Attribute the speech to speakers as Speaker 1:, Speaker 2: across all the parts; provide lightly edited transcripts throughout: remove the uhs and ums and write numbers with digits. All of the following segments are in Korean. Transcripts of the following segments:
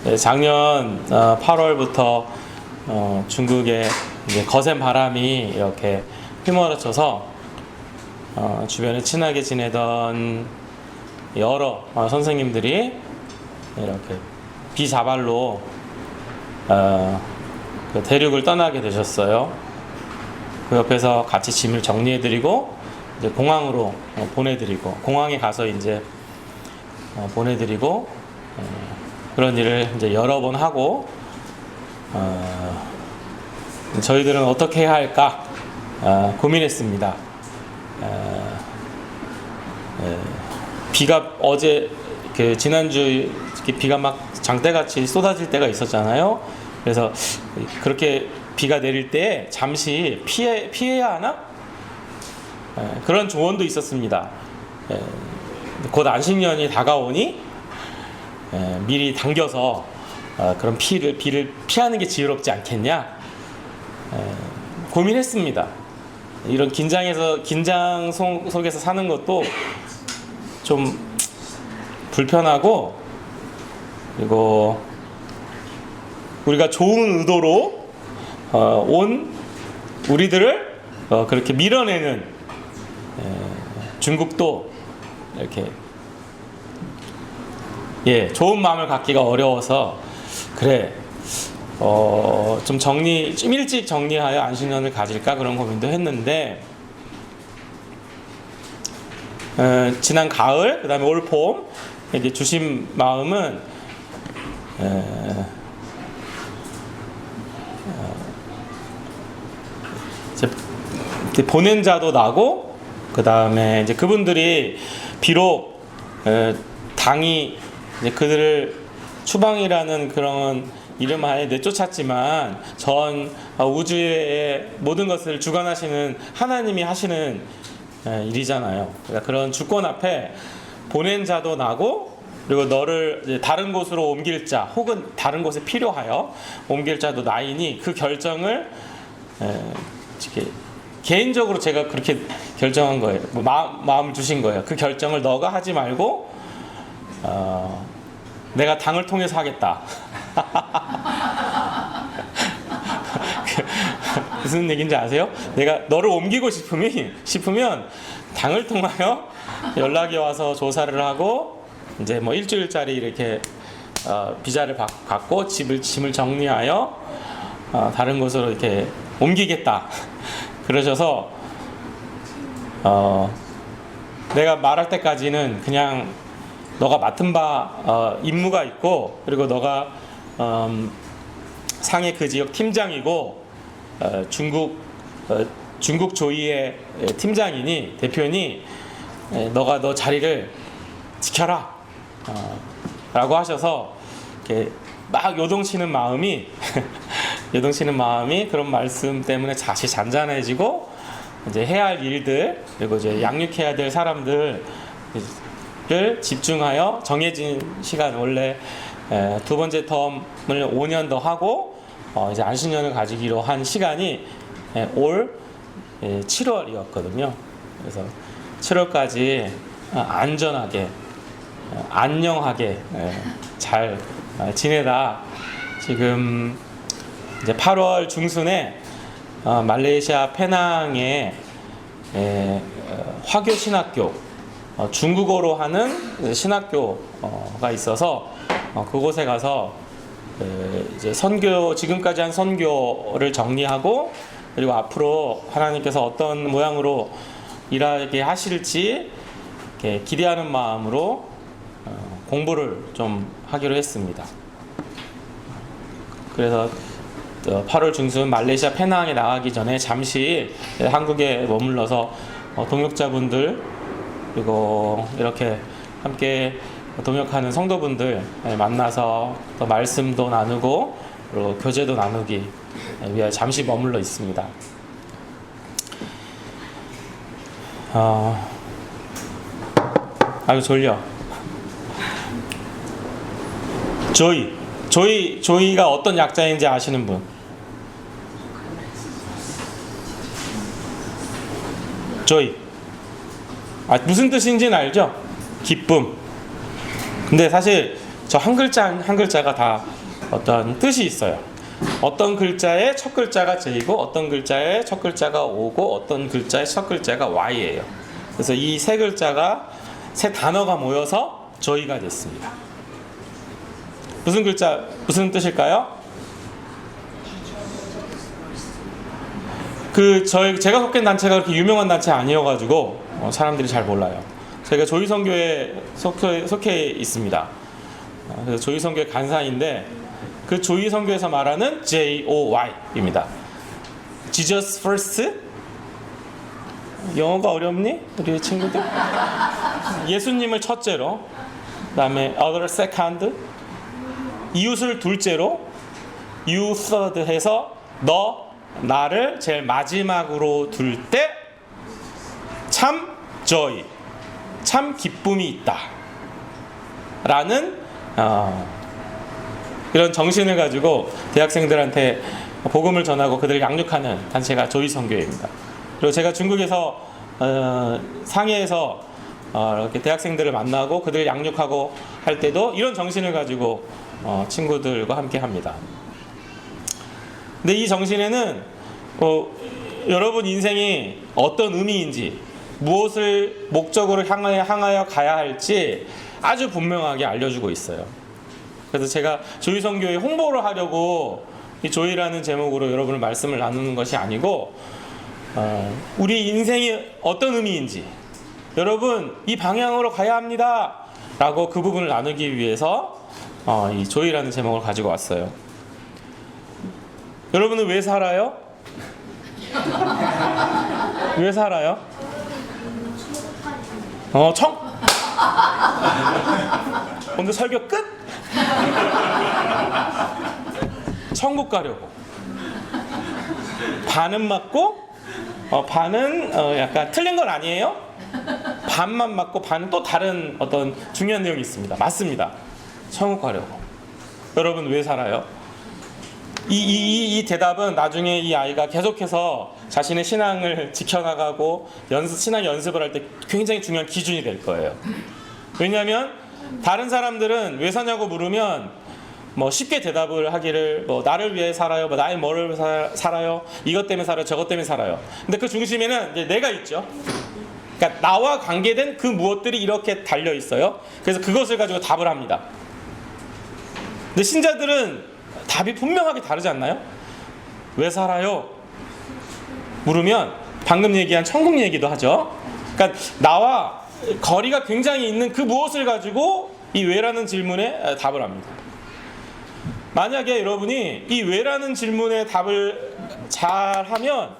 Speaker 1: 네, 작년 8월부터 중국에 이제 거센 바람이 이렇게 휘몰아쳐서 주변에 친하게 지내던 여러 선생님들이 이렇게 비자발로 그 대륙을 떠나게 되셨어요. 그 옆에서 같이 짐을 정리해드리고 이제 공항으로 보내드리고 공항에 가서 이제 보내드리고 그런 일을 이제 여러 번 하고 저희들은 어떻게 해야 할까 고민했습니다. 비가 어제 그 지난주 비가 막 장대같이 쏟아질 때가 있었잖아요. 그래서 그렇게 비가 내릴 때 잠시 피해야 하나? 그런 조언도 있었습니다. 곧 안식년이 다가오니 미리 당겨서 그런 비를 피하는 게 지혜롭지 않겠냐? 고민했습니다. 이런 긴장 속에서 사는 것도 좀 불편하고, 그리고 우리가 좋은 의도로 온 우리들을 그렇게 밀어내는 중국도 이렇게 좋은 마음을 갖기가 어려워서 그래 좀 일찍 정리하여 안식년을 가질까 그런 고민도 했는데, 지난 가을 그다음에 올 봄 이제 주신 마음은 이제 보낸 자도 나고, 그다음에 이제 그분들이 비록 당이 이제 그들을 추방이라는 그런 이름 하에 내쫓았지만 전 우주의 모든 것을 주관하시는 하나님이 하시는 일이잖아요. 그러니까 그런 주권 앞에 보낸 자도 나고, 그리고 너를 이제 다른 곳으로 옮길 자 혹은 다른 곳에 필요하여 옮길 자도 나이니 그 결정을 개인적으로 제가 그렇게 결정한 거예요. 마음을 주신 거예요. 그 결정을 너가 하지 말고 내가 당을 통해서 하겠다. 무슨 얘기인지 아세요? 내가 너를 옮기고 싶으면 당을 통하여 연락이 와서 조사를 하고 이제 뭐 일주일짜리 이렇게 비자를 받고 짐을 정리하여 다른 곳으로 이렇게 옮기겠다. 그러셔서 내가 말할 때까지는 그냥 너가 맡은 바 임무가 있고, 그리고 너가 상해 그 지역 팀장이고 중국 조이의 팀장이니 대표니 너가 너 자리를 지켜라 라고 하셔서 이렇게 막 요동치는 마음이 그런 말씀 때문에 다시 잔잔해지고, 이제 해야 할 일들 그리고 이제 양육해야 될 사람들을 집중하여 정해진 시간, 원래 두 번째 텀을 5년 더 하고 이제 안식년을 가지기로 한 시간이 올 7월이었거든요. 그래서 7월까지 안전하게 안녕하게 잘 지내다 지금 이제 8월 중순에 말레이시아 페낭에 화교 신학교 중국어로 하는 신학교가 있어서 그곳에 가서 이제 지금까지 한 선교를 정리하고, 그리고 앞으로 하나님께서 어떤 모양으로 일하게 하실지 기대하는 마음으로 공부를 좀 하기로 했습니다. 그래서 8월 중순 말레이시아 페낭에 나가기 전에 잠시 한국에 머물러서 동역자분들 그리고 이렇게 함께 동역하는 성도분들 만나서 또 말씀도 나누고 그리고 교제도 나누기 위해 잠시 머물러 있습니다. 아유 졸려. 조이가 어떤 약자인지 아시는 분? 조이. 무슨 뜻인지는 알죠? 기쁨. 근데 사실 저 한 글자 한 글자가 다 어떤 뜻이 있어요. 어떤 글자의 첫 글자가 J고 어떤 글자의 첫 글자가 O고 어떤 글자의 첫 글자가 Y예요. 그래서 이 세 글자가 세 단어가 모여서 저희가 됐습니다. 무슨 뜻일까요? 제가 속한 단체가 그렇게 유명한 단체 아니어가지고 사람들이 잘 몰라요. 제가 조이선교에 속해 있습니다. 그래서 조이선교의 간사인데 그 조이선교에서 말하는 JOY입니다. Jesus First? 영어가 어렵니? 우리 친구들? 예수님을 첫째로, 그 다음에 Other Second, 이웃을 둘째로, You Third 해서 나를 제일 마지막으로 둘 때 참 joy, 참 기쁨이 있다 라는 이런 정신을 가지고 대학생들한테 복음을 전하고 그들을 양육하는 단체가 조이선교회입니다. 그리고 제가 중국에서 상해에서 이렇게 대학생들을 만나고 그들을 양육하고 할 때도 이런 정신을 가지고 친구들과 함께 합니다. 근데 이 정신에는 여러분 인생이 어떤 의미인지, 무엇을 목적으로 향하여 가야 할지 아주 분명하게 알려주고 있어요. 그래서 제가 조이선교회 홍보를 하려고 이 조이라는 제목으로 여러분을 말씀을 나누는 것이 아니고 우리 인생이 어떤 의미인지, 여러분 이 방향으로 가야 합니다 라고 그 부분을 나누기 위해서 이 조이라는 제목을 가지고 왔어요. 여러분은 왜 살아요? 왜 살아요? 오늘 설교 끝? 천국 가려고. 반은 맞고 반은 약간 틀린 건 아니에요. 반만 맞고 반은 또 다른 어떤 중요한 내용이 있습니다. 맞습니다. 천국 가려고. 여러분 왜 살아요? 이 대답은 나중에 이 아이가 계속해서 자신의 신앙을 지켜나가고 신앙 연습을 할 때 굉장히 중요한 기준이 될 거예요. 왜냐하면 다른 사람들은 왜 사냐고 물으면 쉽게 대답을 하기를 나를 위해 살아요, 나의 뭐를 살아요, 이것 때문에 살아요, 저것 때문에 살아요. 근데 그 중심에는 이제 내가 있죠. 그러니까 나와 관계된 그 무엇들이 이렇게 달려 있어요. 그래서 그것을 가지고 답을 합니다. 근데 신자들은 답이 분명하게 다르지 않나요? 왜 살아요? 물으면 방금 얘기한 천국 얘기도 하죠. 그러니까 나와 거리가 굉장히 있는 그 무엇을 가지고 이 왜라는 질문에 답을 합니다. 만약에 여러분이 이 왜라는 질문에 답을 잘 하면,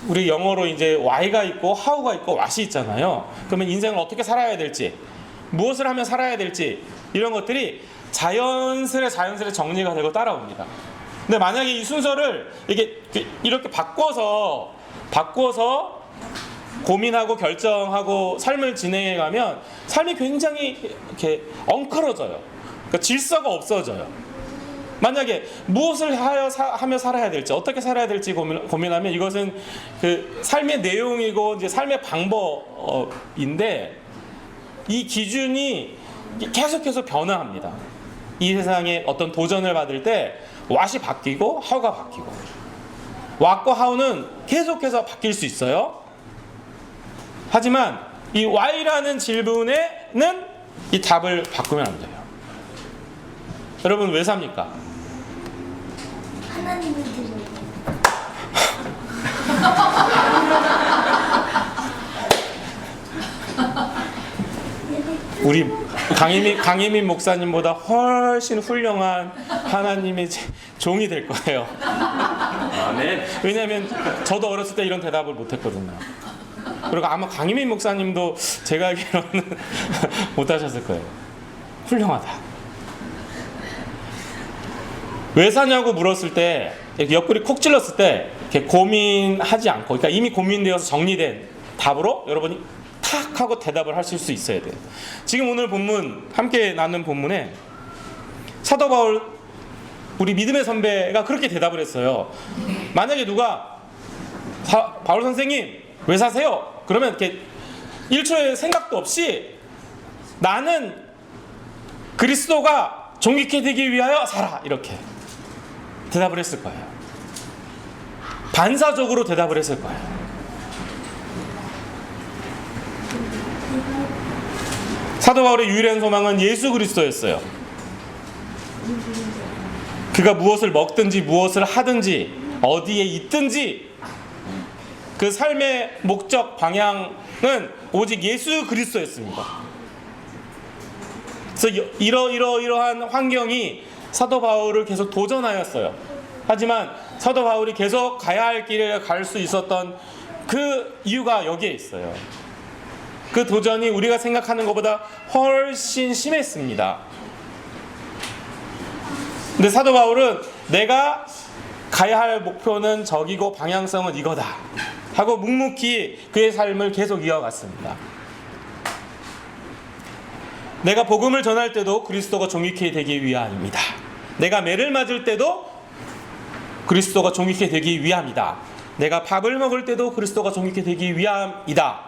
Speaker 1: 우리 영어로 이제 why가 있고 how가 있고 what이 있잖아요. 그러면 인생을 어떻게 살아야 될지, 무엇을 하면 살아야 될지, 이런 것들이 자연스레 정리가 되고 따라옵니다. 근데 만약에 이 순서를 이렇게 바꿔서 고민하고 결정하고 삶을 진행해 가면 삶이 굉장히 이렇게 엉클어져요. 그러니까 질서가 없어져요. 만약에 무엇을 하며 살아야 될지, 어떻게 살아야 될지 고민하면 이것은 그 삶의 내용이고 이제 삶의 방법인데, 이 기준이 계속해서 변화합니다. 이 세상에 어떤 도전을 받을 때 what이 바뀌고 how가 바뀌고, what과 how는 계속해서 바뀔 수 있어요. 하지만 이 why라는 질문에는 이 답을 바꾸면 안 돼요. 여러분 왜 삽니까?
Speaker 2: 하나님을 드려요.
Speaker 1: 우리 강희민 목사님보다 훨씬 훌륭한 하나님의 종이 될 거예요.
Speaker 3: 아멘.
Speaker 1: 왜냐하면 저도 어렸을 때 이런 대답을 못했거든요. 그리고 아마 강희민 목사님도 제가 알기로는 못하셨을 거예요. 훌륭하다. 왜 사냐고 물었을 때, 옆구리 콕 찔렀을 때 이렇게 고민하지 않고, 그러니까 이미 고민되어서 정리된 답으로 여러분이 탁 하고 대답을 하실 수 있어야 돼요. 지금 오늘 본문, 함께 나눈 본문에 사도 바울, 우리 믿음의 선배가 그렇게 대답을 했어요. 만약에 누가 바울 선생님 왜 사세요? 그러면 이렇게 1초의 생각도 없이 나는 그리스도가 존귀케 되기 위하여 살아. 이렇게 대답을 했을 거예요. 반사적으로 대답을 했을 거예요. 사도 바울의 유일한 소망은 예수 그리스도였어요. 그가 무엇을 먹든지 무엇을 하든지 어디에 있든지 그 삶의 목적 방향은 오직 예수 그리스도였습니다. 그래서 이러한 환경이 사도 바울을 계속 도전하였어요. 하지만 사도 바울이 계속 가야 할 길을 갈 수 있었던 그 이유가 여기에 있어요. 그 도전이 우리가 생각하는 것보다 훨씬 심했습니다. 근데 사도 바울은 내가 가야 할 목표는 저기고 방향성은 이거다 하고 묵묵히 그의 삶을 계속 이어갔습니다. 내가 복음을 전할 때도 그리스도가 존귀케 되기 위함입니다. 내가 매를 맞을 때도 그리스도가 존귀케 되기 위함이다. 내가 밥을 먹을 때도 그리스도가 존귀케 되기 위함이다.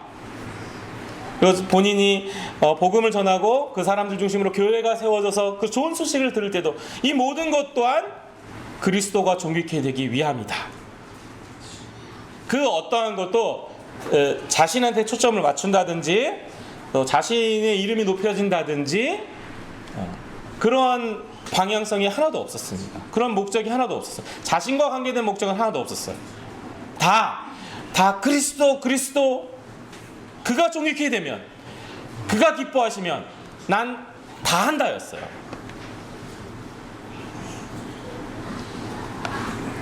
Speaker 1: 그래서 본인이 복음을 전하고 그 사람들 중심으로 교회가 세워져서 그 좋은 소식을 들을 때도 이 모든 것 또한 그리스도가 존귀케 되기 위함이다. 그 어떠한 것도 자신한테 초점을 맞춘다든지 또 자신의 이름이 높여진다든지 그러한 방향성이 하나도 없었습니다. 그런 목적이 하나도 없었어요. 자신과 관계된 목적은 하나도 없었어요. 다 그리스도 그가 존귀케 되면 그가 기뻐하시면 난 다 한다였어요.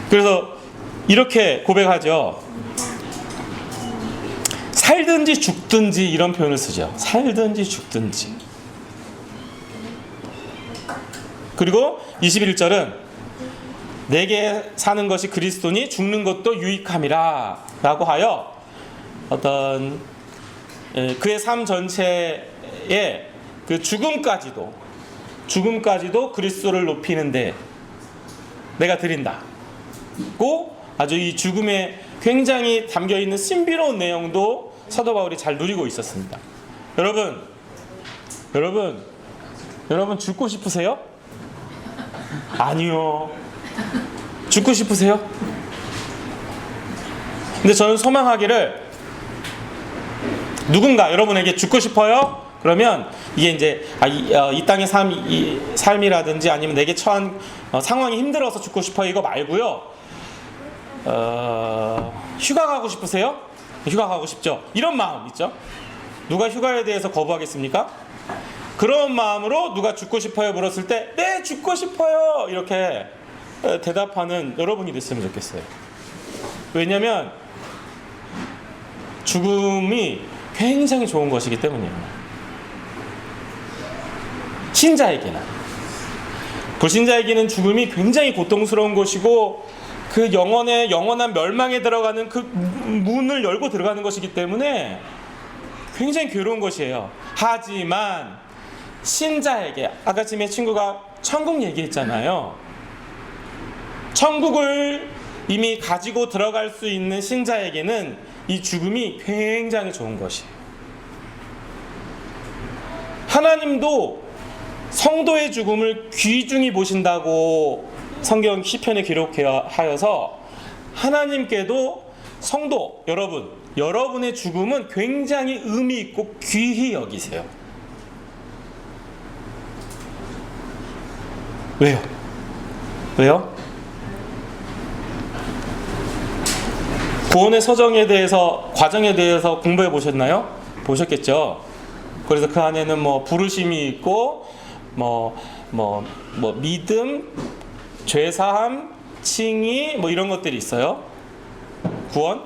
Speaker 1: 그래서 이렇게 고백하죠. 살든지 죽든지 이런 표현을 쓰죠. 살든지 죽든지. 그리고 21절은 내게 사는 것이 그리스도니 죽는 것도 유익함이라 라고 하여 어떤 그의 삶 전체에 그 죽음까지도 그리스도를 높이는데 내가 드린다고 아주 이 죽음에 굉장히 담겨있는 신비로운 내용도 사도 바울이 잘 누리고 있었습니다. 여러분 죽고 싶으세요? 아니요. 죽고 싶으세요? 근데 저는 소망하기를 누군가 여러분에게 죽고 싶어요? 그러면 이게 이제 이 땅의 삶이라든지 아니면 내게 처한 상황이 힘들어서 죽고 싶어요 이거 말고요. 휴가 가고 싶으세요? 휴가 가고 싶죠. 이런 마음 있죠. 누가 휴가에 대해서 거부하겠습니까? 그런 마음으로 누가 죽고 싶어요 물었을 때 네 죽고 싶어요 이렇게 대답하는 여러분이 됐으면 좋겠어요. 왜냐하면 죽음이 굉장히 좋은 것이기 때문이에요. 신자에게는. 불신자에게는 죽음이 굉장히 고통스러운 것이고 그 영원한 멸망에 들어가는 그 문을 열고 들어가는 것이기 때문에 굉장히 괴로운 것이에요. 하지만 신자에게 아까 지금 친구가 천국 얘기했잖아요. 천국을 이미 가지고 들어갈 수 있는 신자에게는 이 죽음이 굉장히 좋은 것이에요. 하나님도 성도의 죽음을 귀중히 보신다고 성경 시편에 기록하여서 하나님께도 성도 여러분의 죽음은 굉장히 의미 있고 귀히 여기세요. 왜요? 구원의 과정에 대해서 공부해 보셨나요? 보셨겠죠? 그래서 그 안에는 부르심이 있고 믿음, 죄사함, 칭의 이런 것들이 있어요. 구원.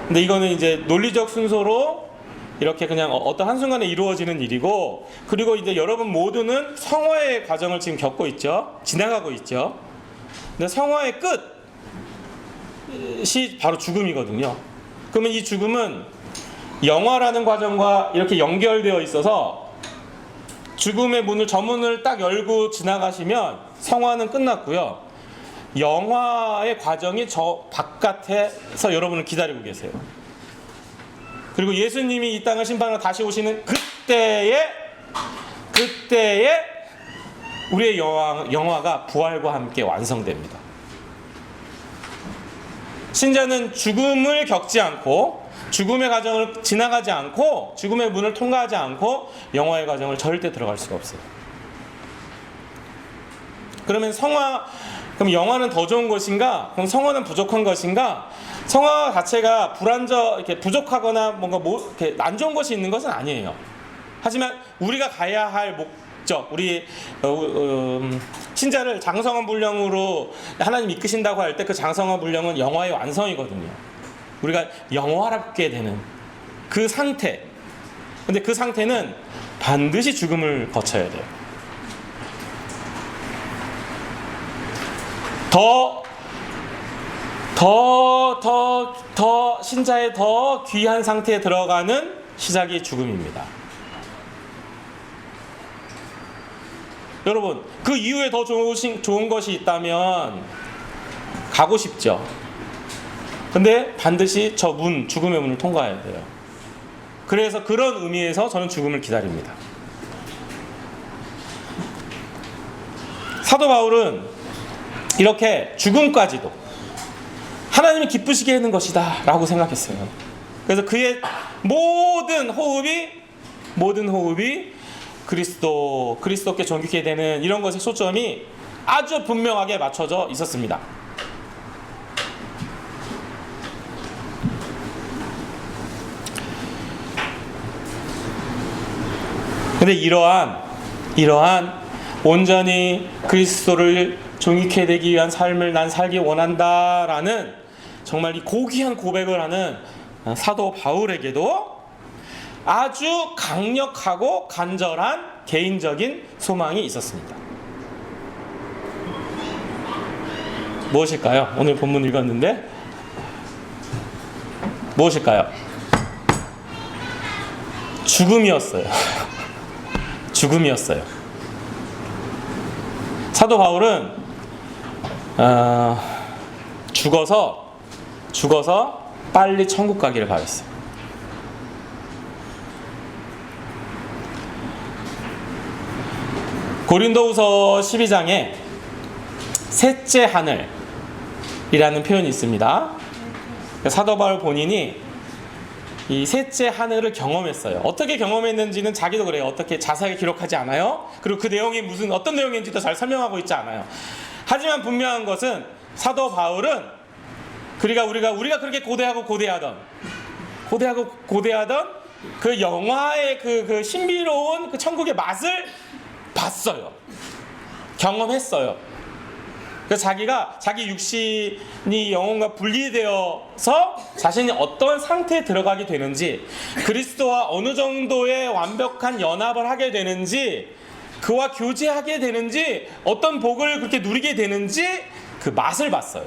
Speaker 1: 근데 이거는 이제 논리적 순서로 이렇게 그냥 어떤 한순간에 이루어지는 일이고, 그리고 이제 여러분 모두는 성화의 과정을 지금 겪고 있죠. 지나가고 있죠. 근데 성화의 끝이 바로 죽음이거든요. 그러면 이 죽음은 영화라는 과정과 이렇게 연결되어 있어서 죽음의 저 문을 딱 열고 지나가시면 성화는 끝났고요. 영화의 과정이 저 바깥에서 여러분을 기다리고 계세요. 그리고 예수님이 이 땅을 심판하러 다시 오시는 그때에 그때에 우리의 영화가 부활과 함께 완성됩니다. 신자는 죽음을 겪지 않고 죽음의 과정을 지나가지 않고 죽음의 문을 통과하지 않고 영화의 과정을 절대 들어갈 수가 없어요. 그러면 그럼 영화는 더 좋은 것인가? 그럼 성화는 부족한 것인가? 성화 자체가 이렇게 부족하거나 뭔가 이렇게 안 좋은 것이 있는 것은 아니에요. 하지만 우리가 가야 할 목적, 우리 신자를 장성한 분량으로 하나님 이끄신다고 할 때 그 장성한 분량은 영화의 완성이거든요. 우리가 영화롭게 되는 그 상태. 근데 그 상태는 반드시 죽음을 거쳐야 돼요. 신자의 더 귀한 상태에 들어가는 시작이 죽음입니다. 여러분, 그 이후에 더 좋은 것이 있다면 가고 싶죠. 근데 반드시 죽음의 문을 통과해야 돼요. 그래서 그런 의미에서 저는 죽음을 기다립니다. 사도 바울은 이렇게 죽음까지도 하나님이 기쁘시게 하는 것이다 라고 생각했어요. 그래서 그의 모든 호흡이 그리스도께 존귀케 되는 이런 것의 초점이 아주 분명하게 맞춰져 있었습니다. 근데 이러한 온전히 그리스도를 존귀케 되기 위한 삶을 난 살기 원한다라는 정말 이 고귀한 고백을 하는 사도 바울에게도 아주 강력하고 간절한 개인적인 소망이 있었습니다. 무엇일까요? 오늘 본문 읽었는데 무엇일까요? 죽음이었어요. 죽음이었어요. 사도 바울은 죽어서 빨리 천국 가기를 바랬어요. 고린도후서 12장에 셋째 하늘이라는 표현이 있습니다. 사도 바울 본인이 이 셋째 하늘을 경험했어요. 어떻게 경험했는지는 자기도 그래요. 어떻게 자세하게 기록하지 않아요. 그리고 그 내용이 어떤 내용인지도 잘 설명하고 있지 않아요. 하지만 분명한 것은 사도 바울은 우리가 그렇게 고대하던 그 영화의 그 신비로운 그 천국의 맛을 봤어요. 경험했어요. 그래서 자기 육신이 영혼과 분리되어서 자신이 어떤 상태에 들어가게 되는지, 그리스도와 어느 정도의 완벽한 연합을 하게 되는지, 그와 교제하게 되는지, 어떤 복을 그렇게 누리게 되는지 그 맛을 봤어요.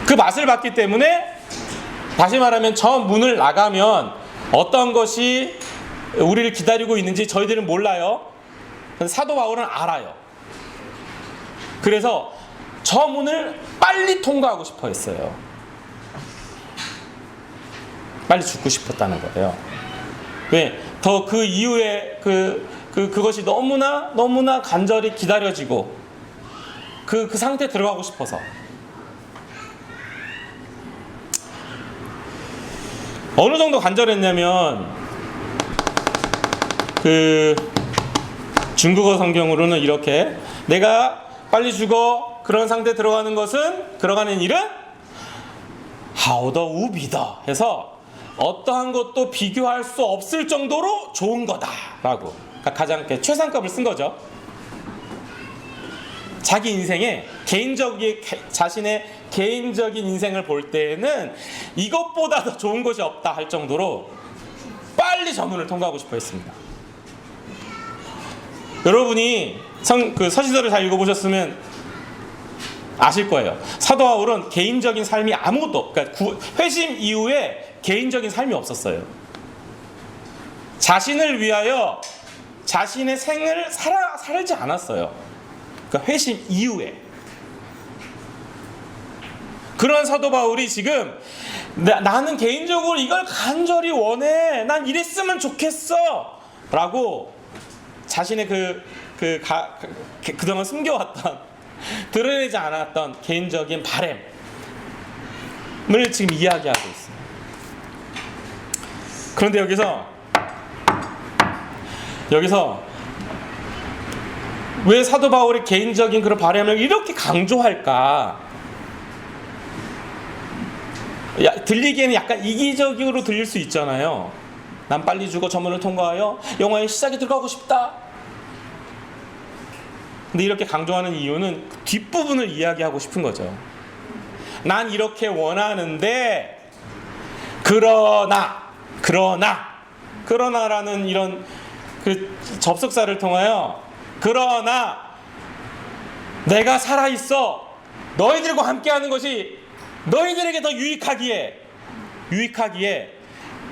Speaker 1: 그 맛을 봤기 때문에 다시 말하면 저 문을 나가면 어떤 것이 우리를 기다리고 있는지 저희들은 몰라요. 사도 바울은 알아요. 그래서 저 문을 빨리 통과하고 싶어 했어요. 빨리 죽고 싶었다는 거예요. 왜? 더 그 이후에 그것이 너무나 간절히 기다려지고 그 상태에 들어가고 싶어서. 어느 정도 간절했냐면 중국어 성경으로는 이렇게, 내가 빨리 죽어 그런 상태에 들어가는 일은 하오더 우비더 해서 어떠한 것도 비교할 수 없을 정도로 좋은 거다라고, 그러니까 가장 최상급을 쓴 거죠. 자기 인생에 자신의 개인적인 인생을 볼 때에는 이것보다 더 좋은 것이 없다 할 정도로 빨리 저 문을 통과하고 싶어 했습니다. 여러분이 서신서를 잘 읽어보셨으면 아실 거예요. 사도 바울은 개인적인 삶이 그러니까 회심 이후에 개인적인 삶이 없었어요. 자신을 위하여 자신의 생을 살지 않았어요. 그러니까 회심 이후에. 그런 사도 바울이 지금 나는 개인적으로 이걸 간절히 원해. 난 이랬으면 좋겠어. 라고 자신의 그동안 숨겨왔던, 드러내지 않았던 개인적인 바램을 지금 이야기하고 있습니다. 그런데 여기서 왜 사도 바울이 개인적인 그런 바램을 이렇게 강조할까? 들리기에는 약간 이기적으로 들릴 수 있잖아요. 난 빨리 죽어 저문을 통과하여 영화의 시작에 들어가고 싶다. 근데 이렇게 강조하는 이유는 뒷부분을 이야기하고 싶은 거죠. 난 이렇게 원하는데 그러나라는 이런 그 접속사를 통하여 그러나 내가 살아있어 너희들과 함께하는 것이 너희들에게 더 유익하기에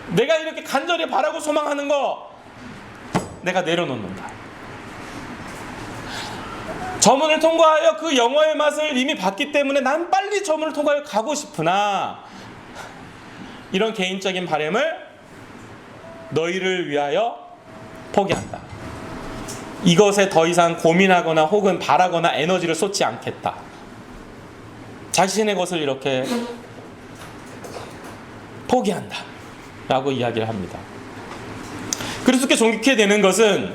Speaker 1: 내가 이렇게 간절히 바라고 소망하는 거 내가 내려놓는다. 저문을 통과하여 그 영화의 맛을 이미 봤기 때문에 난 빨리 저문을 통과하여 가고 싶으나 이런 개인적인 바램을 너희를 위하여 포기한다. 이것에 더 이상 고민하거나 혹은 바라거나 에너지를 쏟지 않겠다. 자신의 것을 이렇게 포기한다 라고 이야기를 합니다. 그리스도께 존귀케 되는 것은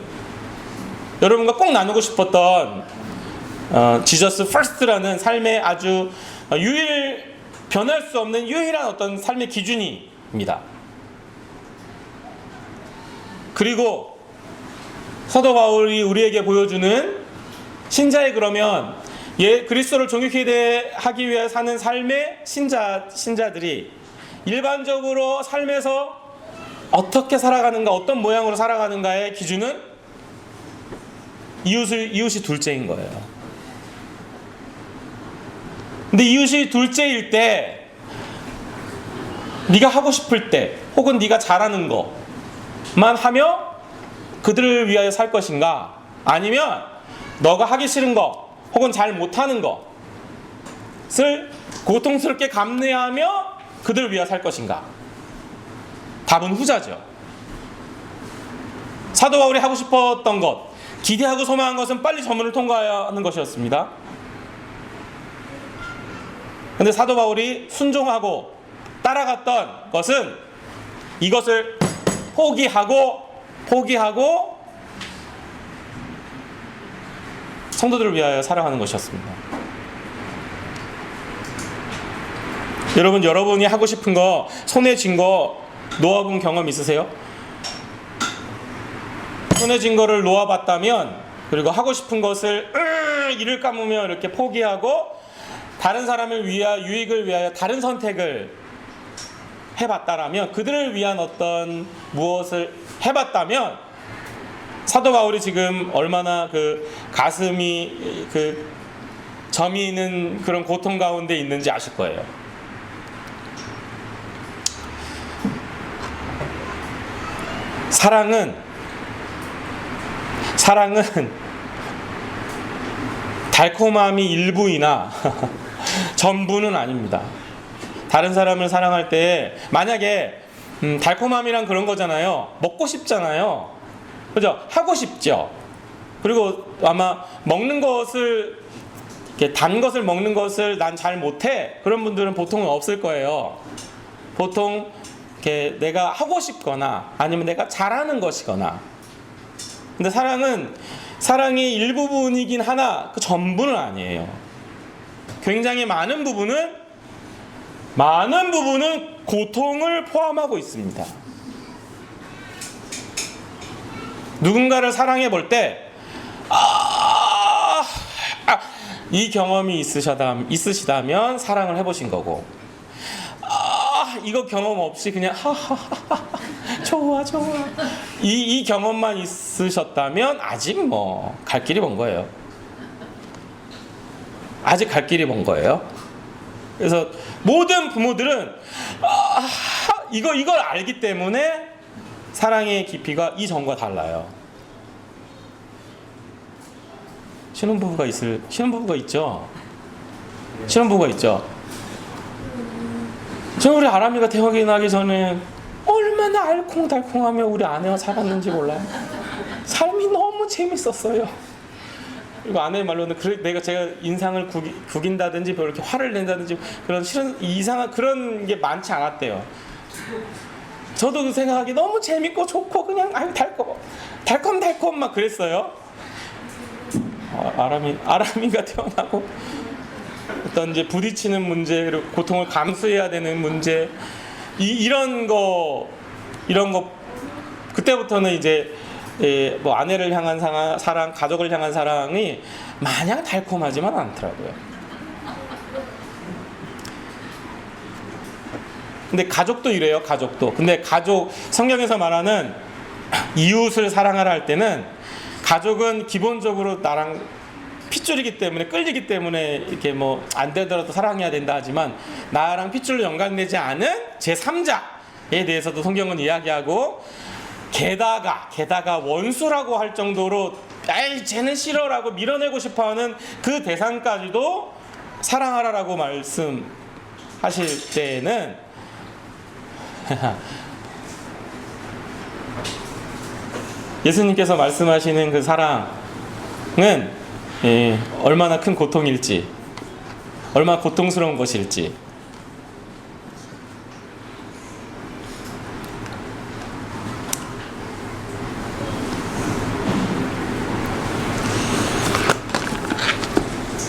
Speaker 1: 여러분과 꼭 나누고 싶었던 지저스 퍼스트라는 삶의 아주 변할 수 없는 유일한 어떤 삶의 기준입니다. 그리고 사도 바울이 우리에게 보여주는 신자의 그러면 그리스도를 존귀케 하기 위해 사는 삶의 신자들이 일반적으로 삶에서 어떻게 살아가는가, 어떤 모양으로 살아가는가의 기준은 이웃이 둘째인 거예요. 근데 이웃이 둘째일 때 네가 하고 싶을 때 혹은 네가 잘하는 것만 하며 그들을 위하여 살 것인가, 아니면 너가 하기 싫은 것 혹은 잘 못하는 것을 고통스럽게 감내하며 그들을 위하여 살 것인가? 답은 후자죠. 사도 바울이 하고 싶었던 것, 기대하고 소망한 것은 빨리 저문을 통과해야 하는 것이었습니다. 그런데 사도 바울이 순종하고 따라갔던 것은 이것을 포기하고 성도들을 위하여 살아가는 것이었습니다. 여러분이 하고 싶은 거, 손에 쥔 거 놓아본 경험 있으세요? 손에 쥔 거를 놓아봤다면, 그리고 하고 싶은 것을 이를 까무며 이렇게 포기하고 다른 사람을 위하여, 유익을 위하여 다른 선택을 해봤다라면, 그들을 위한 어떤 무엇을 해봤다면, 사도 바울이 지금 얼마나 가슴이 점이 있는 그런 고통 가운데 있는지 아실 거예요. 사랑은 달콤함이 일부이나 전부는 아닙니다. 다른 사람을 사랑할 때 만약에 달콤함이란 그런 거잖아요. 먹고 싶잖아요. 그죠? 하고 싶죠. 그리고 아마 먹는 것을, 이렇게 단 것을 먹는 것을 난 잘 못해, 그런 분들은 보통은 없을 거예요. 보통 이렇게 내가 하고 싶거나 아니면 내가 잘하는 것이거나. 근데 사랑이 일부분이긴 하나 그 전부는 아니에요. 굉장히 많은 부분은 고통을 포함하고 있습니다. 누군가를 사랑해 볼 때 이 경험이 있으시다면 사랑을 해보신 거고, 이거 경험 없이 그냥 좋아 이 경험만 있으셨다면 아직 갈 길이 먼 거예요. 아직 갈 길이 먼 거예요. 그래서 모든 부모들은 이걸 알기 때문에 사랑의 깊이가 이전과 달라요. 신혼부부가 있죠. 신혼부부가 있죠. 저 우리 아람이가 대학에 나기 전에 얼마나 알콩달콩하며 우리 아내와 살았는지 몰라요. 삶이 너무 재밌었어요. 그리고 아내의 말로는 제가 인상을 구긴다든지 이렇게 화를 낸다든지 그런 싫은 이상한 그런 게 많지 않았대요. 저도 그 생각하기 너무 재밌고 좋고 그냥 달콤 막 그랬어요. 아람이가 태어나고 어떤 이제 부딪히는 문제, 그리고 고통을 감수해야 되는 문제, 이런 거 그때부터는 이제 뭐 아내를 향한 사랑, 가족을 향한 사랑이 마냥 달콤하지만 않더라고요. 근데 가족도 이래요. 가족도. 근데 성경에서 말하는 이웃을 사랑하라 할 때는 가족은 기본적으로 나랑 핏줄이기 때문에 끌리기 때문에 이렇게 뭐 안 되더라도 사랑해야 된다 하지만 나랑 핏줄로 연관되지 않은 제3자에 대해서도 성경은 이야기하고 게다가 원수라고 할 정도로 에이 쟤는 싫어라고 밀어내고 싶어하는 그 대상까지도 사랑하라라고 말씀하실 때는 예수님께서 말씀하시는 그 사랑은 얼마나 큰 고통일지, 얼마나 고통스러운 것일지.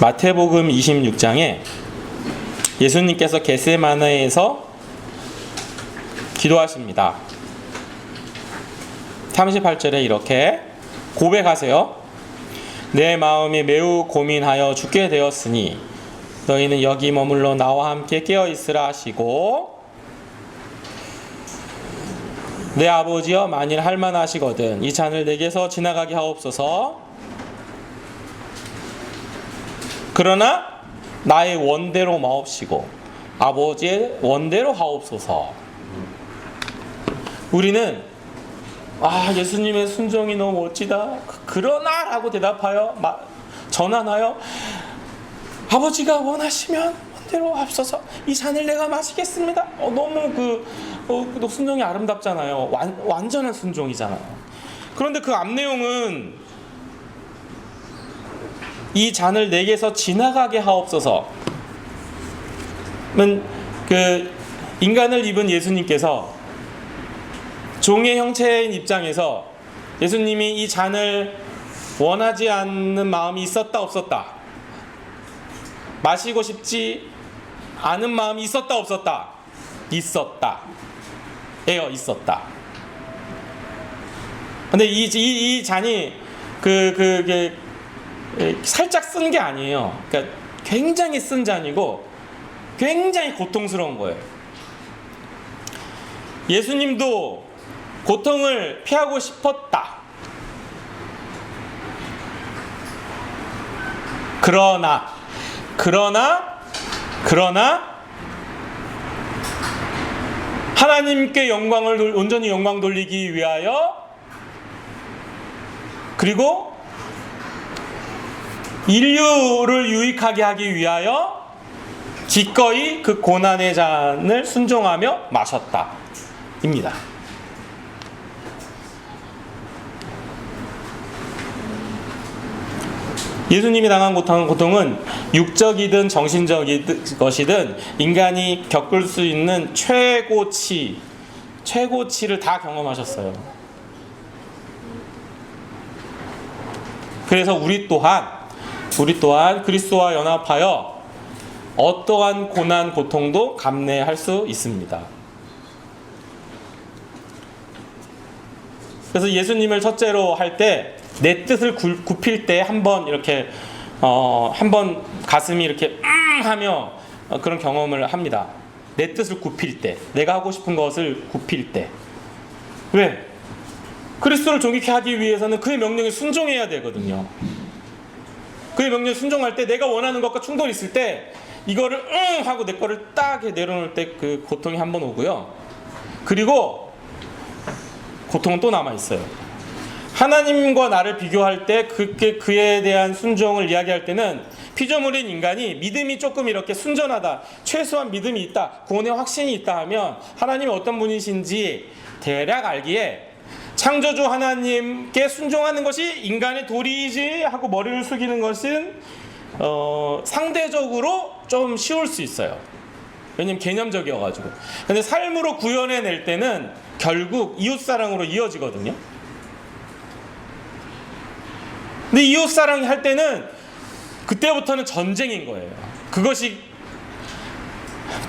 Speaker 1: 마태복음 26장에 예수님께서 겟세마네에서 기도하십니다. 38절에 이렇게 고백하세요. 내 마음이 매우 고민하여 죽게 되었으니 너희는 여기 머물러 나와 함께 깨어있으라 하시고, 내 아버지여 만일 할만하시거든 이 잔을 내게서 지나가게 하옵소서. 그러나 나의 원대로 마옵시고 아버지의 원대로 하옵소서. 우리는 예수님의 순종이 너무 멋지다. 그러나 라고 대답하여 전환하여 아버지가 원하시면 원대로 하옵소서. 이 잔을 내가 마시겠습니다. 너무 그 순종이 아름답잖아요. 완전한 순종이잖아요. 그런데 그 앞내용은 이 잔을 내게서 지나가게 하옵소서. 그 인간을 입은 예수님께서 종의 형체인 입장에서 예수님이 이 잔을 원하지 않는 마음이 있었다 없었다? 마시고 싶지 않은 마음이 있었다 없었다? 있었다. 있었다. 근데 이 잔이 그게 살짝 쓴 게 아니에요. 그러니까 굉장히 쓴 잔이고 굉장히 고통스러운 거예요. 예수님도 고통을 피하고 싶었다. 그러나 하나님께 온전히 영광 돌리기 위하여, 그리고 인류를 유익하게 하기 위하여 기꺼이 그 고난의 잔을 순종하며 마셨다 입니다. 예수님이 당한 고통은 육적이든 정신적인 것이든 인간이 겪을 수 있는 최고치를 다 경험하셨어요. 그래서 우리 또한 그리스도와 연합하여 어떠한 고난, 고통도 감내할 수 있습니다. 그래서 예수님을 첫째로 할 때 내 뜻을 굽힐 때 한번 이렇게 한번 가슴이 이렇게 하며 그런 경험을 합니다. 내 뜻을 굽힐 때, 내가 하고 싶은 것을 굽힐 때. 왜? 그리스도를 존귀케 하기 위해서는 그의 명령에 순종해야 되거든요. 그의 명령에 순종할 때 내가 원하는 것과 충돌이 있을 때 이거를 하고 내 거를 딱 내려놓을 때 그 고통이 한번 오고요. 그리고 고통은 또 남아 있어요. 하나님과 나를 비교할 때 그에 대한 순종을 이야기할 때는 피조물인 인간이 믿음이 조금 이렇게 순전하다, 최소한 믿음이 있다, 구원의 확신이 있다 하면 하나님이 어떤 분이신지 대략 알기에 창조주 하나님께 순종하는 것이 인간의 도리이지 하고 머리를 숙이는 것은 상대적으로 좀 쉬울 수 있어요. 왜냐면 개념적이어가지고. 근데 삶으로 구현해낼 때는 결국 이웃사랑으로 이어지거든요. 근데 이웃사랑 할 때는 그때부터는 전쟁인 거예요. 그것이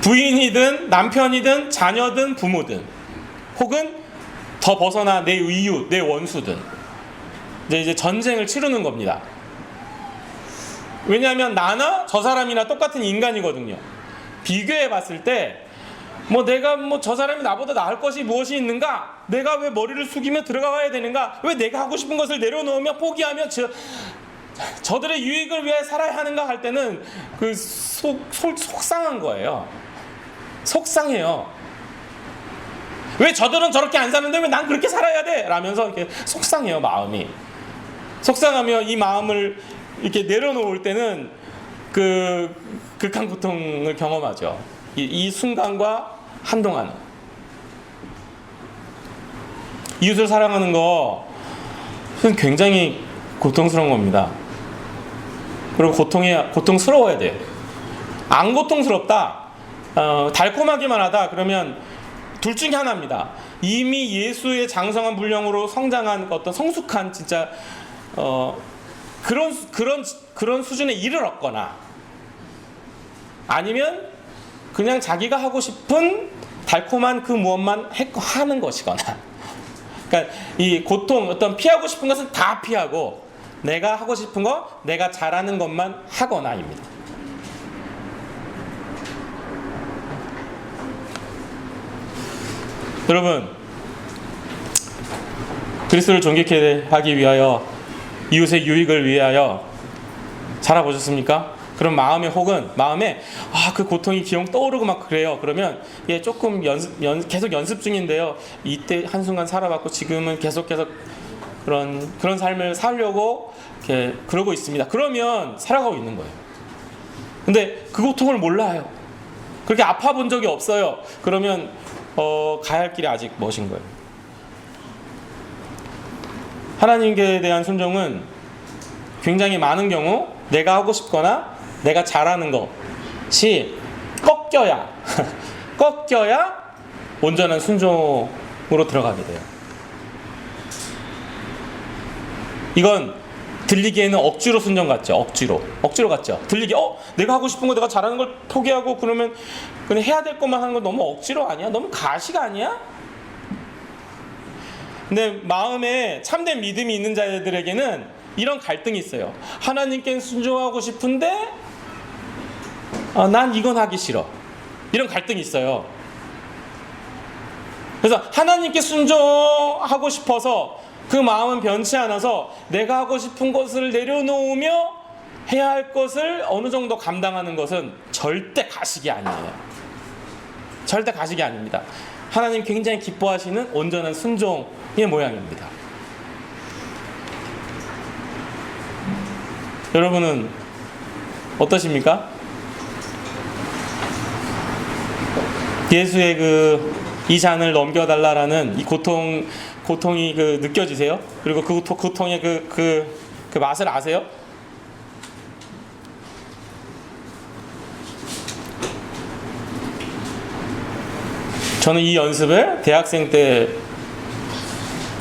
Speaker 1: 부인이든 남편이든 자녀든 부모든 혹은 더 벗어나 내 이웃, 내 원수든 이제 전쟁을 치르는 겁니다. 왜냐하면 나나 저 사람이나 똑같은 인간이거든요. 비교해 봤을 때 내가 저 사람이 나보다 나을 것이 무엇이 있는가? 내가 왜 머리를 숙이며 들어가야 되는가? 왜 내가 하고 싶은 것을 내려놓으며 포기하며 저들의 유익을 위해 살아야 하는가 할 때는 속상한 거예요. 속상해요. 왜 저들은 저렇게 안 사는데 왜 난 그렇게 살아야 돼? 라면서 이렇게 속상해요, 마음이. 속상하며 이 마음을 이렇게 내려놓을 때는 극한 고통을 경험하죠. 이 순간과 한동안. 이웃을 사랑하는 것은 굉장히 고통스러운 겁니다. 그리고 고통스러워야 돼요. 안 고통스럽다, 달콤하기만 하다 그러면 둘 중에 하나입니다. 이미 예수의 장성한 분량으로 성장한 어떤 성숙한 진짜 그런 수준에 이르렀거나 아니면 그냥 자기가 하고 싶은 달콤한 그 무엇만 하는 것이거나. 그러니까 이 고통, 어떤 피하고 싶은 것은 다 피하고 내가 하고 싶은 거, 내가 잘하는 것만 하거나입니다. 여러분, 그리스도를 존귀케 하기 위하여, 이웃의 유익을 위하여 살아보셨습니까? 그런 마음에 혹은 마음에 그 고통이 기억 떠오르고 막 그래요. 그러면 조금 계속 연습 중인데요. 이때 한순간 살아봤고 지금은 계속해서 그런 삶을 살려고 이렇게 그러고 있습니다. 그러면 살아가고 있는 거예요. 근데 그 고통을 몰라요. 그렇게 아파 본 적이 없어요. 그러면 가야 할 길이 아직 멋인 거예요. 하나님께 대한 순종은 굉장히 많은 경우 내가 하고 싶거나 내가 잘하는 것이 꺾여야 온전한 순종으로 들어가게 돼요. 이건 들리기에는 억지로 순종 같죠. 억지로 같죠. 들리기 내가 하고 싶은 거 내가 잘하는 걸 포기하고 그러면 그냥 해야 될 것만 하는 건 너무 억지로 아니야? 너무 가식 아니야? 근데 마음에 참된 믿음이 있는 자들에게는 이런 갈등이 있어요. 하나님께 순종하고 싶은데 난 이건 하기 싫어. 이런 갈등이 있어요. 그래서 하나님께 순종하고 싶어서 그 마음은 변치 않아서 내가 하고 싶은 것을 내려놓으며 해야 할 것을 어느 정도 감당하는 것은 절대 가식이 아니에요. 절대 가식이 아닙니다. 하나님 굉장히 기뻐하시는 온전한 순종의 모양입니다. 여러분은 어떠십니까? 예수의 이 잔을 넘겨달라라는 이 고통이 느껴지세요? 그리고 그 고통의 그 맛을 아세요? 저는 이 연습을 대학생 때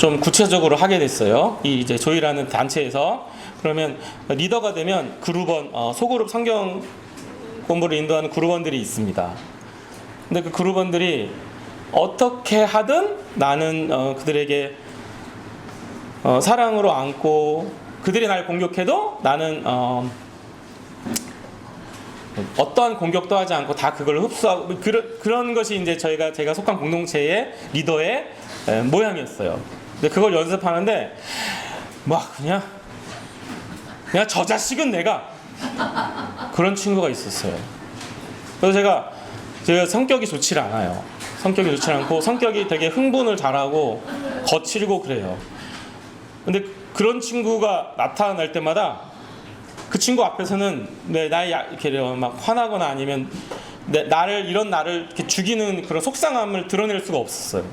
Speaker 1: 좀 구체적으로 하게 됐어요. 이 이제 조이라는 단체에서. 그러면 리더가 되면 그룹원, 소그룹 성경 공부를 인도하는 그룹원들이 있습니다. 근데 그 그룹원들이 어떻게 하든 나는 그들에게 사랑으로 안고, 그들이 날 공격해도 나는 어떠한 공격도 하지 않고 다 그걸 흡수하고, 그런 것이 이제 제가 속한 공동체의 리더의 모양이었어요. 근데 그걸 연습하는데 막 그냥 저 자식은 내가, 그런 친구가 있었어요. 그래서 제가 성격이 좋지 않아요. 성격이 좋지 않고 성격이 되게 흥분을 잘하고 거칠고 그래요. 근데 그런 친구가 나타날 때마다 그 친구 앞에서는 이렇게 막 화나거나 아니면 나를 이렇게 죽이는 그런 속상함을 드러낼 수가 없었어요.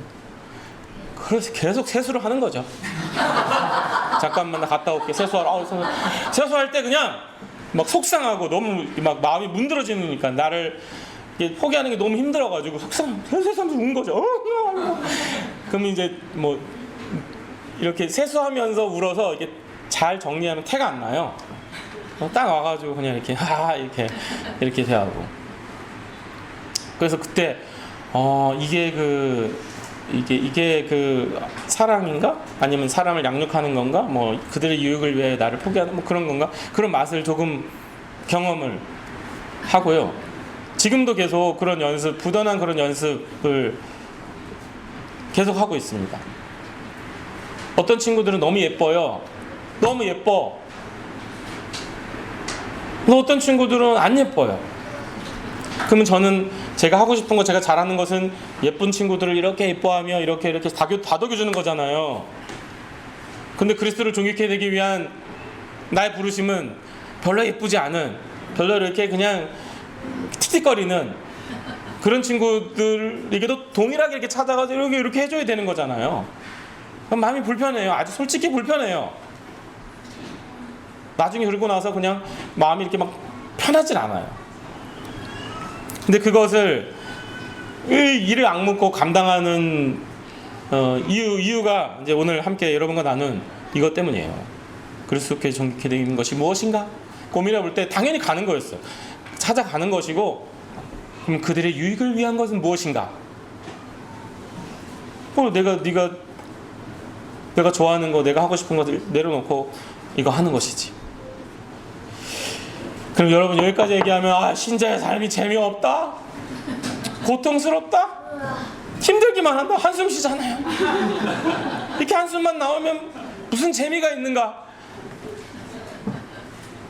Speaker 1: 그래서 계속 세수를 하는 거죠. 잠깐만 나 갔다 올게. 세수하러. 세수할 때 그냥 막 속상하고 너무 막 마음이 문드러지니까 나를 포기하는 게 너무 힘들어가지고 세수하면서 우는 거죠. 그럼 이제 뭐 이렇게 세수하면서 울어서 이렇게 잘 정리하면 태가 안 나요. 딱 와가지고 그냥 이렇게 이렇게 대하고. 그래서 그때 이게 그 사랑인가? 아니면 사람을 양육하는 건가? 뭐 그들의 유익을 위해 나를 포기하는 뭐 그런 건가? 그런 맛을 조금 경험을 하고요. 지금도 계속 부단한 그런 연습을 계속 하고 있습니다. 어떤 친구들은 너무 예뻐요. 너무 예뻐. 어떤 친구들은 안 예뻐요. 그러면 저는 제가 하고 싶은 거, 제가 잘하는 것은 예쁜 친구들을 이렇게 예뻐하며 이렇게 다독여주는 거잖아요. 근데 그리스도를 존귀케 되기 위한 나의 부르심은 별로 예쁘지 않은, 별로 이렇게 그냥 틱틱거리는 그런 친구들에게도 동일하게 이렇게 찾아가서 이렇게 해줘야 되는 거잖아요. 그럼 마음이 불편해요. 아주 솔직히 불편해요. 나중에 그러고 나서 그냥 마음이 이렇게 막 편하진 않아요. 근데 그것을 이를 악물고 감당하는 이유가 이제 오늘 함께 여러분과 나눈 이것 때문이에요. 그리스도께 존귀케 되는 것이 무엇인가 고민해 볼 때 당연히 가는 거였어요. 찾아가는 것이고, 그럼 그들의 유익을 위한 것은 무엇인가? 내가 좋아하는 거, 내가 하고 싶은 것을 내려놓고 이거 하는 것이지. 그럼 여러분 여기까지 얘기하면 신자의 삶이 재미없다? 고통스럽다? 힘들기만 한다? 한숨 쉬잖아요. 이렇게 한숨만 나오면 무슨 재미가 있는가?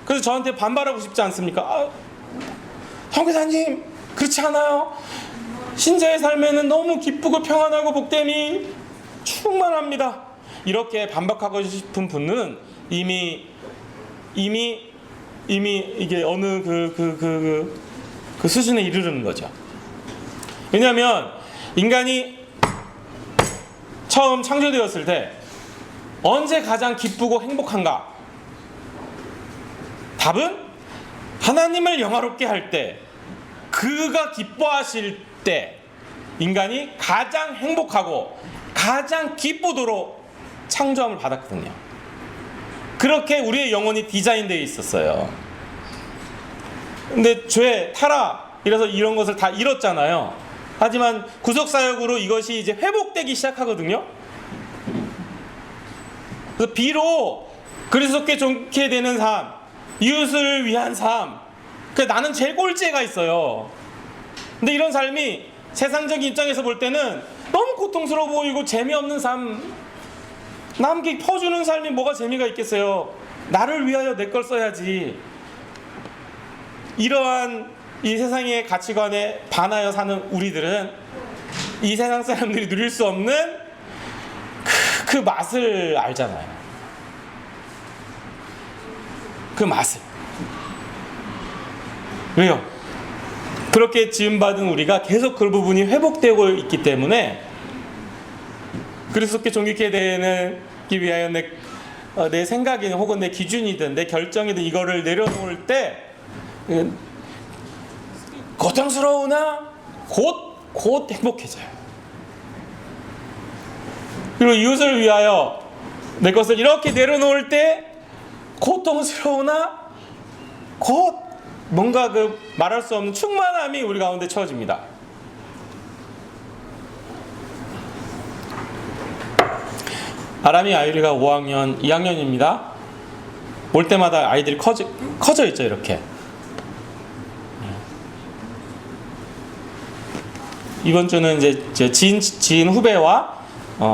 Speaker 1: 그래서 저한테 반발하고 싶지 않습니까? 형교사님 그렇지 않아요. 신자의 삶에는 너무 기쁘고 평안하고 복됨이 충만합니다. 이렇게 반박하고 싶은 분은 이미 이게 어느 그 수준에 이르르는 거죠. 왜냐하면 인간이 처음 창조되었을 때 언제 가장 기쁘고 행복한가? 답은 하나님을 영화롭게 할 때, 그가 기뻐하실 때 인간이 가장 행복하고 가장 기쁘도록 창조함을 받았거든요. 그렇게 우리의 영혼이 디자인되어 있었어요. 근데 죄, 타락, 이래서 이런 것을 다 잃었잖아요. 하지만 구속사역으로 이것이 이제 회복되기 시작하거든요. 그래서 비록 그리스도께 좋게 되는 삶, 이웃을 위한 삶, 나는 제일 꼴찌가 있어요. 근데 이런 삶이 세상적인 입장에서 볼 때는 너무 고통스러워 보이고 재미없는 삶, 남에게 퍼주는 삶이 뭐가 재미가 있겠어요. 나를 위하여 내 걸 써야지. 이러한 이 세상의 가치관에 반하여 사는 우리들은 이 세상 사람들이 누릴 수 없는 그 맛을 알잖아요. 그 맛을. 왜요? 그렇게 지음받은 우리가 계속 그 부분이 회복되고 있기 때문에 그리스도께 존귀케 되기 위하여 내 생각이든 혹은 내 기준이든 내 결정이든 이거를 내려놓을 때 고통스러우나 곧 행복해져요. 그리고 이웃을 위하여 내 것을 이렇게 내려놓을 때 고통스러우나 곧 뭔가 말할 수 없는 충만함이 우리 가운데 채워집니다. 아람이 아이가 5학년, 2학년입니다. 올 때마다 아이들이 커져 있죠, 이렇게. 이번 주는 이제 지인 후배와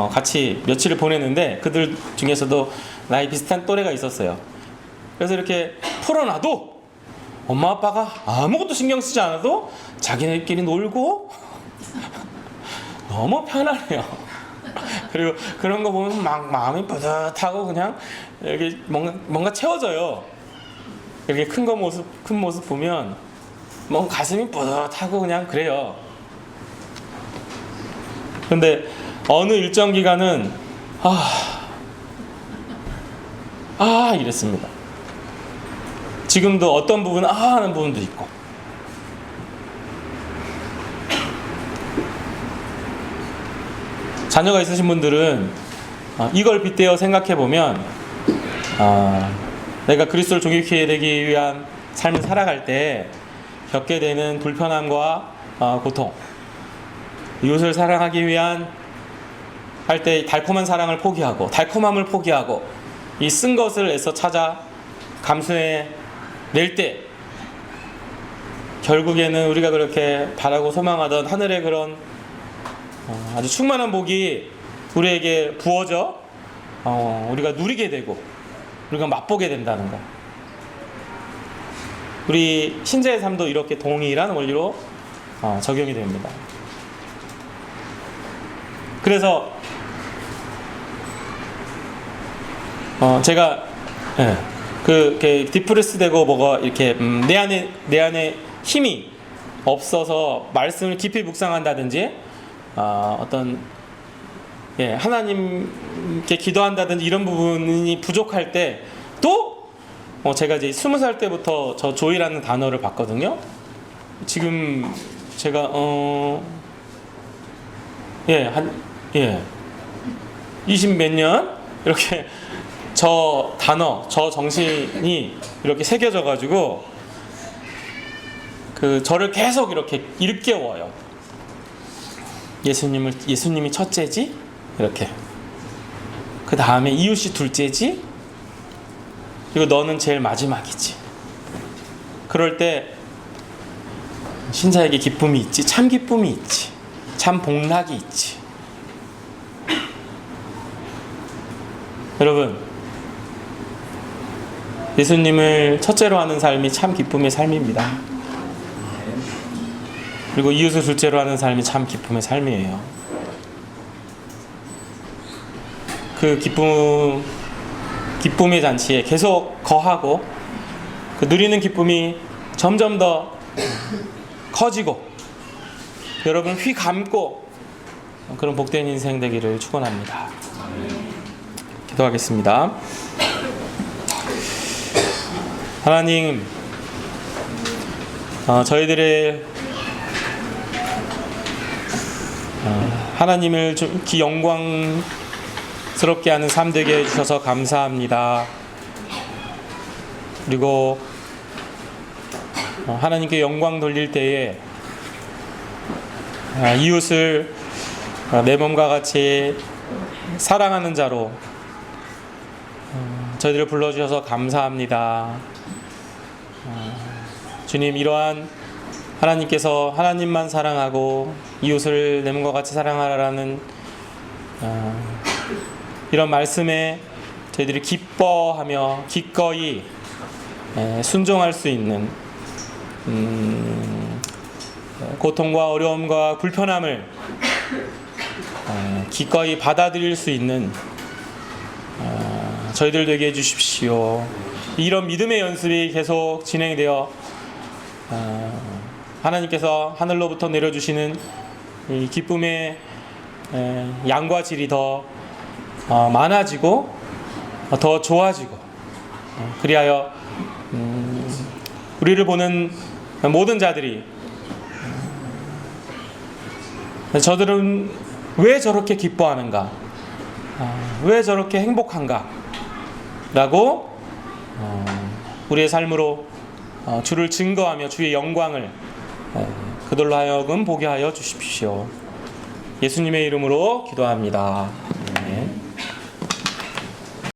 Speaker 1: 같이 며칠을 보냈는데 그들 중에서도 나이 비슷한 또래가 있었어요. 그래서 이렇게 풀어놔도 엄마 아빠가 아무것도 신경 쓰지 않아도 자기네끼리 놀고 너무 편하네요. 그리고 그런 거 보면 막 마음이 뿌듯하고 그냥 이렇게 뭔가 채워져요. 이렇게 큰 모습 보면 뭔가 가슴이 뿌듯하고 그냥 그래요. 근데 어느 일정 기간은 이랬습니다. 지금도 어떤 부분은 하는 부분도 있고. 자녀가 있으신 분들은 이걸 빗대어 생각해 보면 내가 그리스도를 존귀케 되기 위한 삶을 살아갈 때 겪게 되는 불편함과 고통, 이웃을 사랑하기 위한 할 때 달콤한 사랑을 포기하고 달콤함을 포기하고 이 쓴 것을 애써 찾아 감수해 낼 때 결국에는 우리가 그렇게 바라고 소망하던 하늘의 그런 아주 충만한 복이 우리에게 부어져 우리가 누리게 되고 우리가 맛보게 된다는 것. 우리 신자의 삶도 이렇게 동일한 원리로 적용이 됩니다. 그래서 제가 이렇게 디프레스 되고 뭐가 이렇게 내 안에 힘이 없어서 말씀을 깊이 묵상한다든지 어떤 하나님께 기도한다든지 이런 부분이 부족할 때 또 제가 이제 20살 때부터 저 조이라는 단어를 봤거든요. 지금 제가 20 몇 년 이렇게 저 단어, 저 정신이 이렇게 새겨져 가지고 저를 계속 이렇게 일깨워요. 예수님이 첫째지? 이렇게. 그 다음에 이웃이 둘째지? 그리고 너는 제일 마지막이지. 그럴 때 신자에게 기쁨이 있지, 참 기쁨이 있지, 참 복락이 있지. 여러분, 예수님을 첫째로 하는 삶이 참 기쁨의 삶입니다. 그리고 이웃을 둘째로 하는 삶이 참 기쁨의 삶이에요. 그 기쁨의 잔치에 계속 거하고 그 누리는 기쁨이 점점 더 커지고 여러분 휘 감고 그런 복된 인생 되기를 축원합니다. 기도하겠습니다. 하나님, 저희들의 하나님을 좀 영광스럽게 하는 삶 되게 해주셔서 감사합니다. 그리고 하나님께 영광 돌릴 때에 이웃을 내 몸과 같이 사랑하는 자로 저희들을 불러주셔서 감사합니다. 주님, 이러한 하나님께서 하나님만 사랑하고 이웃을 내 몸과 같이 사랑하라는 이런 말씀에 저희들이 기뻐하며 기꺼이 순종할 수 있는 고통과 어려움과 불편함을 기꺼이 받아들일 수 있는 저희들 되게 해주십시오. 이런 믿음의 연습이 계속 진행되어 하나님께서 하늘로부터 내려주시는 이 기쁨의 양과 질이 더 많아지고 더 좋아지고 그리하여 우리를 보는 모든 자들이 저들은 왜 저렇게 기뻐하는가, 왜 저렇게 행복한가 라고 우리의 삶으로 주를 증거하며 주의 영광을 그들로 하여금 보게 하여 주십시오. 예수님의 이름으로 기도합니다.